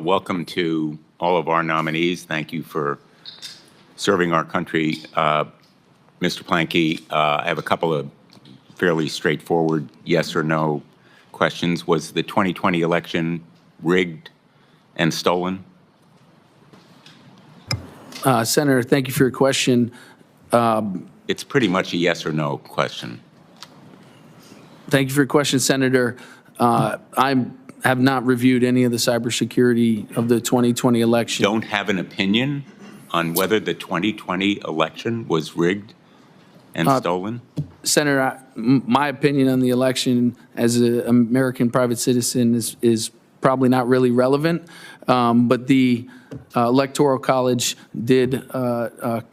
Welcome to all of our nominees. Thank you for serving our country. Mr. Planke, I have a couple of fairly straightforward yes or no questions. Was the 2020 election rigged and stolen? Senator, thank you for your question. It's pretty much a yes or no question. Thank you for your question, Senator. I have not reviewed any of the cybersecurity of the 2020 election. Don't have an opinion on whether the 2020 election was rigged and stolen? Senator, my opinion on the election as an American private citizen is probably not really relevant, but the Electoral College did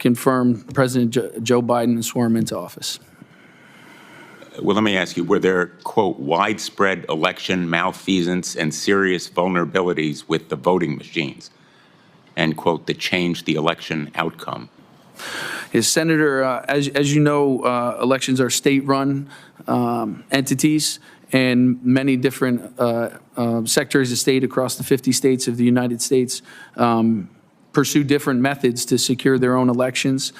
confirm President Joe Biden swore him into office. Well, let me ask you, were there, quote, widespread election malfeasance and serious vulnerabilities with the voting machines, end quote, that changed the election outcome? Yes, Senator, as you know, elections are state-run entities, and many different secretaries of state across the 50 states of the United States pursue different methods to secure their own elections.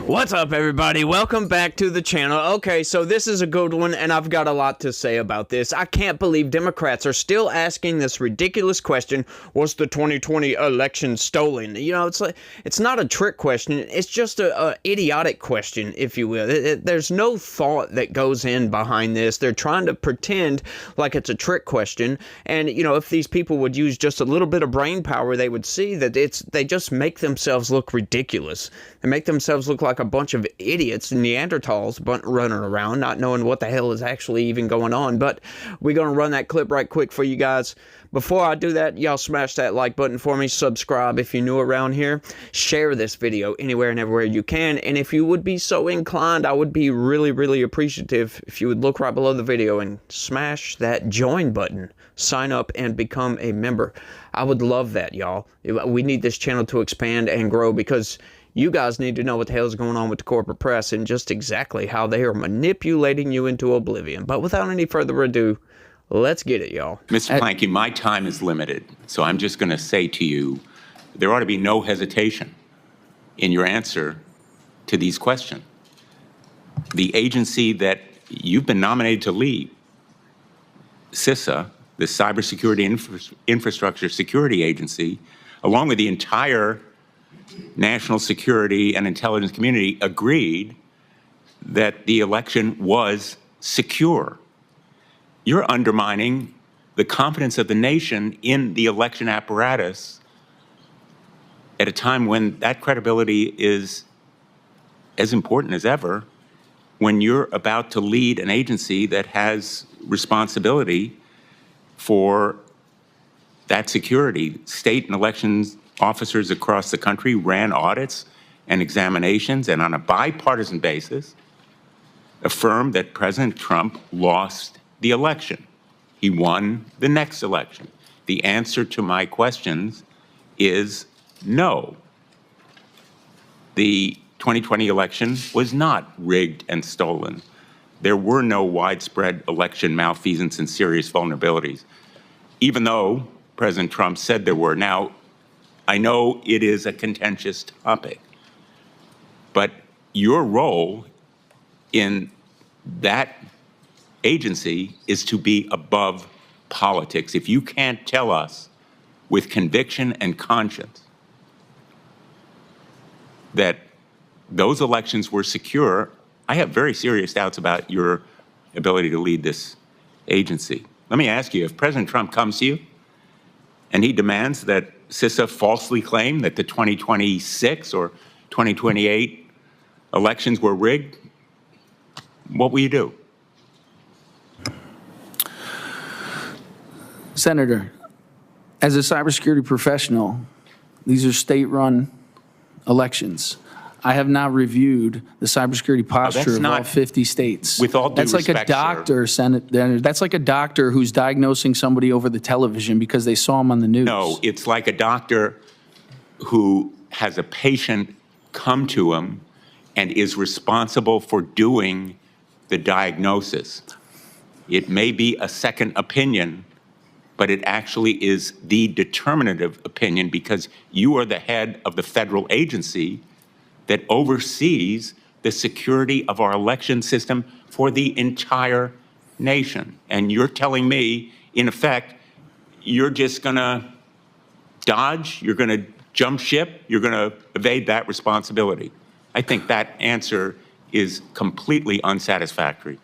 What's up, everybody? Welcome back to the channel. Okay, so this is a good one, and I've got a lot to say about this. I can't believe Democrats are still asking this ridiculous question, was the 2020 election stolen? You know, it's not a trick question. It's just a idiotic question, if you will. There's no thought that goes in behind this. They're trying to pretend like it's a trick question, and, you know, if these people would use just a little bit of brain power, they would see that they just make themselves look ridiculous. They make themselves look like a bunch of idiots, Neanderthals running around, not knowing what the hell is actually even going on. But we're going to run that clip right quick for you guys. Before I do that, y'all smash that like button for me, subscribe if you're new around here, share this video anywhere and everywhere you can, and if you would be so inclined, I would be really, really appreciative if you would look right below the video and smash that join button, sign up, and become a member. I would love that, y'all. We need this channel to expand and grow because you guys need to know what the hell is going on with the corporate press and just exactly how they are manipulating you into oblivion. But without any further ado, let's get it, y'all. Mr. Planke, my time is limited, so I'm just going to say to you, there ought to be no hesitation in your answer to these questions. The agency that you've been nominated to lead, CISA, the Cybersecurity Infrastructure Security Agency, along with the entire national security and intelligence community, agreed that the election was secure. You're undermining the confidence of the nation in the election apparatus at a time when that credibility is as important as ever, when you're about to lead an agency that has responsibility for that security. State and elections officers across the country ran audits and examinations, and on a bipartisan basis, affirmed that President Trump lost the election. He won the next election. The answer to my questions is no. The 2020 election was not rigged and stolen. There were no widespread election malfeasance and serious vulnerabilities, even though President Trump said there were. Now, I know it is a contentious topic, but your role in that agency is to be above politics. If you can't tell us with conviction and conscience that those elections were secure, I have very serious doubts about your ability to lead this agency. Let me ask you, if President Trump comes to you and he demands that CISA falsely claim that the 2026 or 2028 elections were rigged, what will you do? Senator, as a cybersecurity professional, these are state-run elections. I have not reviewed the cybersecurity posture of all 50 states. With all due respect, that's like a doctor, Senator. That's like a doctor who's diagnosing somebody over the television because they saw him on the news. No, it's like a doctor who has a patient come to him and is responsible for doing the diagnosis. It may be a second opinion, but it actually is the determinative opinion because you are the head of the federal agency that oversees the security of our election system for the entire nation. And you're telling me, in effect, you're just going to dodge, you're going to jump ship, you're going to evade that responsibility. I think that answer is completely unsatisfactory.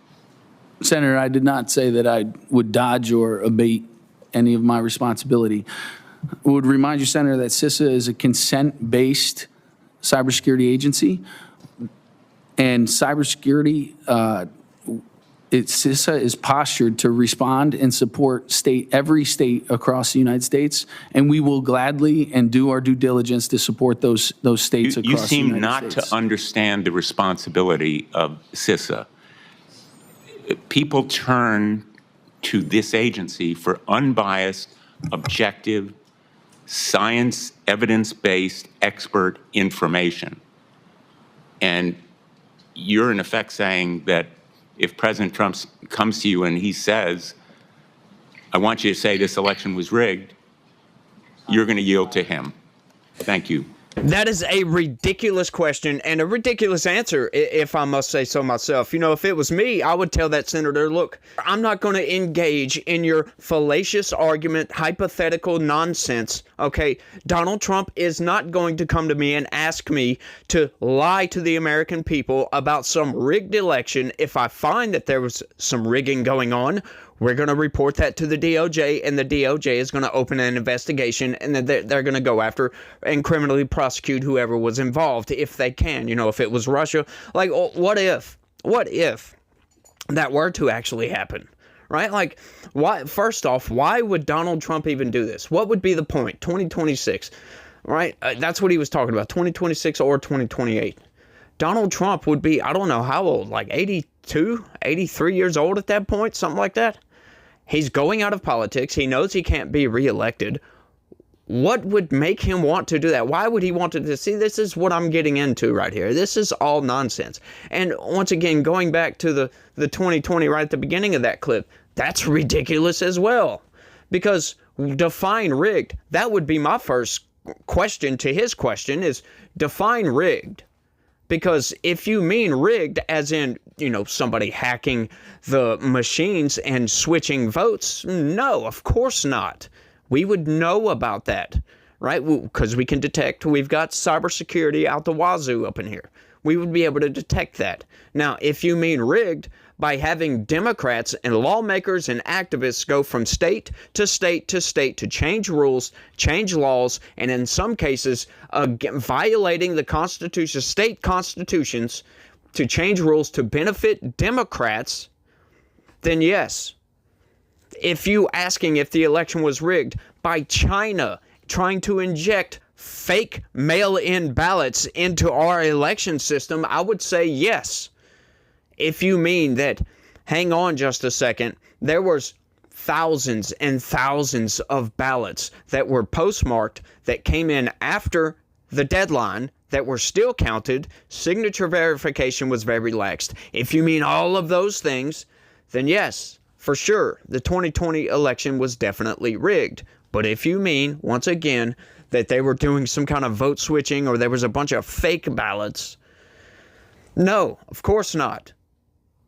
Senator, I did not say that I would dodge or abate any of my responsibility. I would remind you, Senator, that CISA is a consent-based cybersecurity agency, and cybersecurity, CISA is postured to respond and support every state across the United States, and we will gladly and do our due diligence to support those states across the United States. You seem not to understand the responsibility of CISA. People turn to this agency for unbiased, objective, science, evidence-based expert information. And you're in effect saying that if President Trump comes to you and he says, I want you to say this election was rigged, you're going to yield to him. Thank you. That is a ridiculous question and a ridiculous answer, if I must say so myself. You know, if it was me, I would tell that senator, look, I'm not going to engage in your fallacious argument, hypothetical nonsense, okay? Donald Trump is not going to come to me and ask me to lie to the American people about some rigged election. If I find that there was some rigging going on, we're going to report that to the DOJ, and the DOJ is going to open an investigation, and then they're going to go after and criminally prosecute whoever was involved, if they can. You know, if it was Russia. Like, what if that were to actually happen, right? Like, why? First off, why would Donald Trump even do this? What would be the point? 2026, right? That's what he was talking about, 2026 or 2028. Donald Trump would be, I don't know how old, like 82, 83 years old at that point, something like that. He's going out of politics. He knows he can't be reelected. What would make him want to do that? Why would he want to see? This is what I'm getting into right here. This is all nonsense. And once again, going back to the 2020 right at the beginning of that clip, that's ridiculous as well. Because define rigged. That would be my first question to his question is define rigged. Because if you mean rigged as in, you know, somebody hacking the machines and switching votes, no, of course not. We would know about that, right? Because we can detect, we've got cybersecurity out the wazoo up in here. We would be able to detect that. Now, if you mean rigged, by having Democrats and lawmakers and activists go from state to state to state to change rules, change laws, and in some cases, violating the Constitution, state constitutions to change rules to benefit Democrats, then yes. If you asking if the election was rigged by China trying to inject fake mail-in ballots into our election system, I would say yes. If you mean that, hang on just a second, there was thousands and thousands of ballots that were postmarked that came in after the deadline that were still counted, signature verification was very laxed. If you mean all of those things, then yes, for sure, the 2020 election was definitely rigged. But if you mean, once again, that they were doing some kind of vote switching or there was a bunch of fake ballots, no, of course not.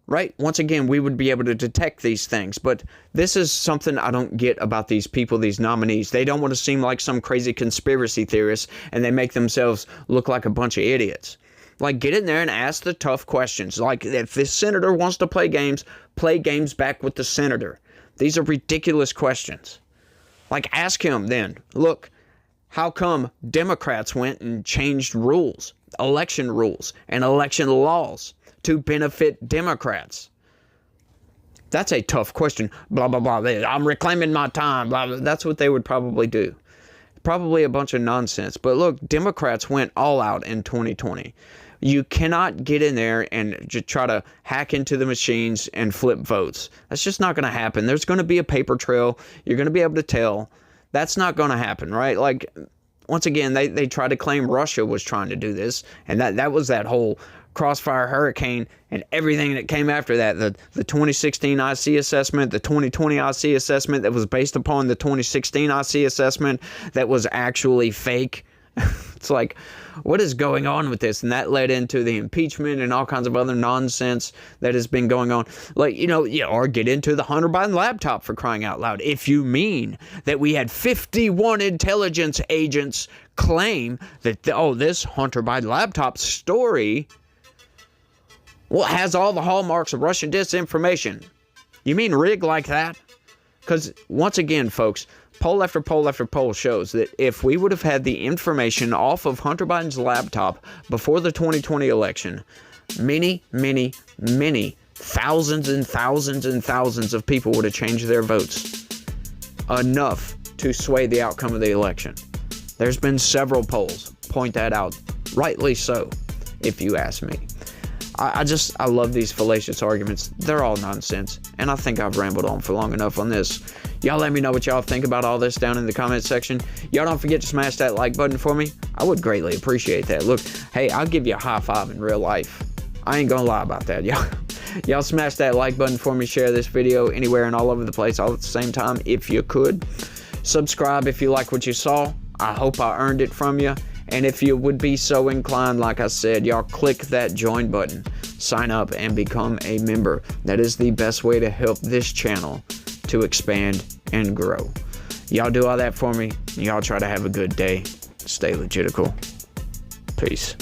Right? Once again, we would be able to detect these things. But this is something I don't get about these people, these nominees. They don't want to seem like some crazy conspiracy theorists, and they make themselves look like a bunch of idiots. Like, get in there and ask the tough questions. Like, if this senator wants to play games back with the senator. These are ridiculous questions. Like, ask him then, look, how come Democrats went and changed rules, election rules, and election laws to benefit Democrats? That's a tough question. Blah, blah, blah. I'm reclaiming my time. Blah, blah. That's what they would probably do. Probably a bunch of nonsense. But look, Democrats went all out in 2020. You cannot get in there and just try to hack into the machines and flip votes. That's just not going to happen. There's going to be a paper trail. You're going to be able to tell. That's not going to happen, right? Like, once again, they tried to claim Russia was trying to do this, and that was that whole Crossfire Hurricane and everything that came after that, the 2016 IC assessment, the 2020 IC assessment that was based upon the 2016 IC assessment that was actually fake. It's like, what is going on with this? And that led into the impeachment and all kinds of other nonsense that has been going on. Like, or get into the Hunter Biden laptop, for crying out loud. If you mean that we had 51 intelligence agents claim that, this Hunter Biden laptop story, has all the hallmarks of Russian disinformation. You mean rigged like that? Because, once again, folks, poll after poll after poll shows that if we would have had the information off of Hunter Biden's laptop before the 2020 election, many, many, many thousands and thousands and thousands of people would have changed their votes. Enough to sway the outcome of the election. There's been several polls point that out. Rightly so, if you ask me. I love these fallacious arguments. They're all nonsense. And I think I've rambled on for long enough on this. Y'all let me know what y'all think about all this down in the comment section. Y'all don't forget to smash that like button for me. I would greatly appreciate that. Look, hey, I'll give you a high five in real life. I ain't gonna lie about that, y'all. Y'all smash that like button for me. Share this video anywhere and all over the place all at the same time if you could. Subscribe if you like what you saw. I hope I earned it from you. And if you would be so inclined, like I said, y'all click that join button, sign up, and become a member. That is the best way to help this channel to expand and grow. Y'all do all that for me. Y'all try to have a good day. Stay legitical. Peace.